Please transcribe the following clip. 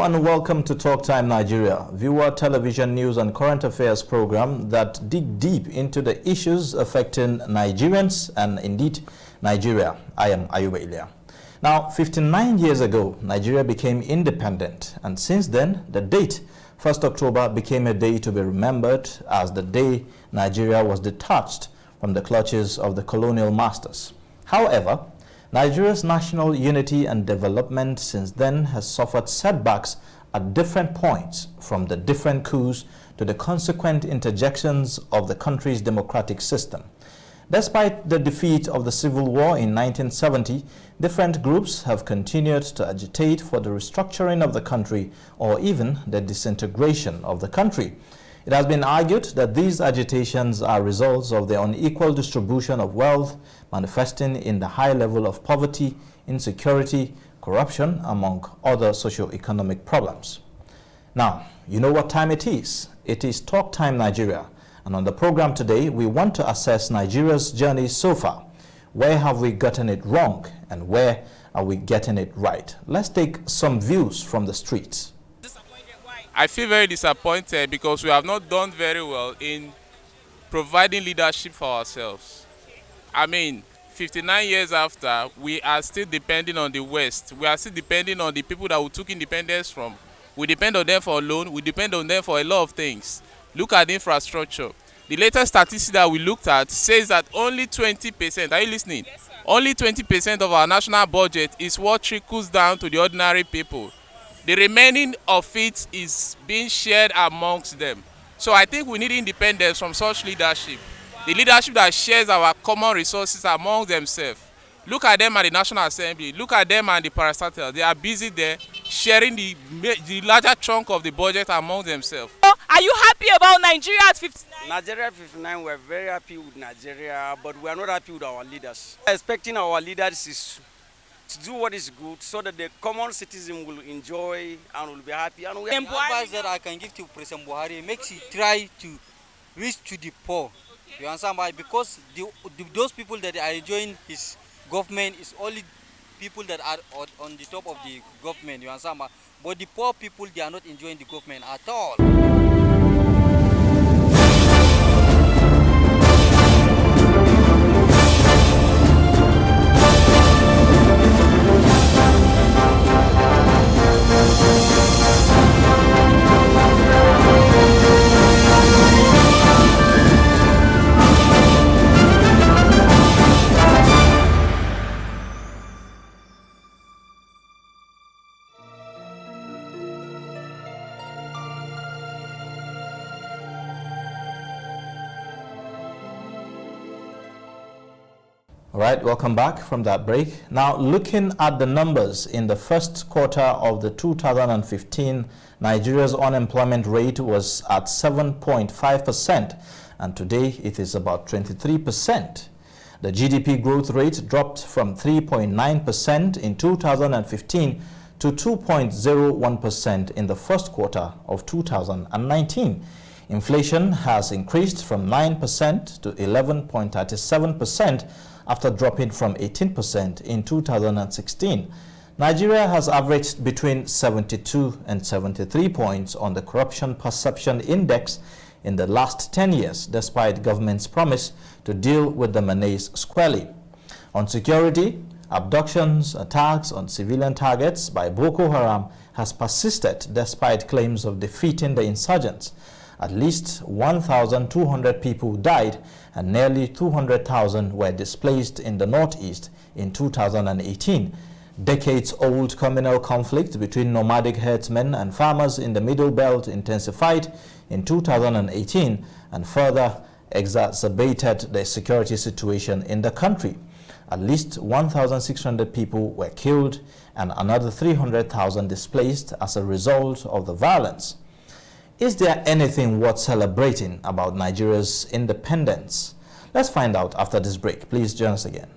and welcome to Talk Time Nigeria, viewer television news and current affairs program that dig deep into the issues affecting Nigerians and indeed Nigeria. I am Ayuba Ilya. Now, 59 years ago, Nigeria became independent, and since then, the date 1st October became a day to be remembered as the day Nigeria was detached from the clutches of the colonial masters. However, Nigeria's national unity and development since then has suffered setbacks at different points, from the different coups to the consequent interjections of the country's democratic system. Despite the defeat of the Civil War in 1970, different groups have continued to agitate for the restructuring of the country or even the disintegration of the country. It has been argued that these agitations are results of the unequal distribution of wealth, manifesting in the high level of poverty, insecurity, corruption, among other socio-economic problems. Now, you know what time it is. It is Talk Time Nigeria. And on the program today, we want to assess Nigeria's journey so far. Where have we gotten it wrong and where are we getting it right? Let's take some views from the streets. I feel very disappointed because we have not done very well in providing leadership for ourselves. I mean, 59 years after, we are still depending on the West. We are still depending on the people that we took independence from. We depend on them for a loan. We depend on them for a lot of things. Look at the infrastructure. The latest statistic that we looked at says that only 20%, are you listening? Yes, sir. Only 20% of our national budget is what trickles down to the ordinary people. The remaining of it is being shared amongst them. So I think we need independence from such leadership. The leadership that shares our common resources among themselves. Look at them at the National Assembly. Look at them and the parastatals. They are busy there sharing the larger chunk of the budget among themselves. Are you happy about Nigeria at 59? Nigeria at 59, we're very happy with Nigeria, but we are not happy with our leaders. Expecting our leaders is to do what is good so that the common citizen will enjoy and will be happy. And the advice that I can give to President Buhari makes he try to reach to the poor. Okay. You understand why? Because those people that are enjoying his government is only people that are on the top of the government. You understand why? But the poor people, they are not enjoying the government at all. All right, welcome back from that break. Now, looking at the numbers in the first quarter of the 2015, Nigeria's unemployment rate was at 7.5%, and today it is about 23%. The GDP growth rate dropped from 3.9% in 2015 to 2.01% in the first quarter of 2019. Inflation has increased from 9% to 11.37%, after dropping from 18% in 2016. Nigeria has averaged between 72 and 73 points on the Corruption Perception Index in the last 10 years, despite government's promise to deal with the menace squarely. On security, abductions, attacks on civilian targets by Boko Haram has persisted despite claims of defeating the insurgents. At least 1,200 people died and nearly 200,000 were displaced in the northeast in 2018. Decades-old communal conflict between nomadic herdsmen and farmers in the Middle Belt intensified in 2018 and further exacerbated the security situation in the country. At least 1,600 people were killed and another 300,000 displaced as a result of the violence. Is there anything worth celebrating about Nigeria's independence? Let's find out after this break. Please join us again.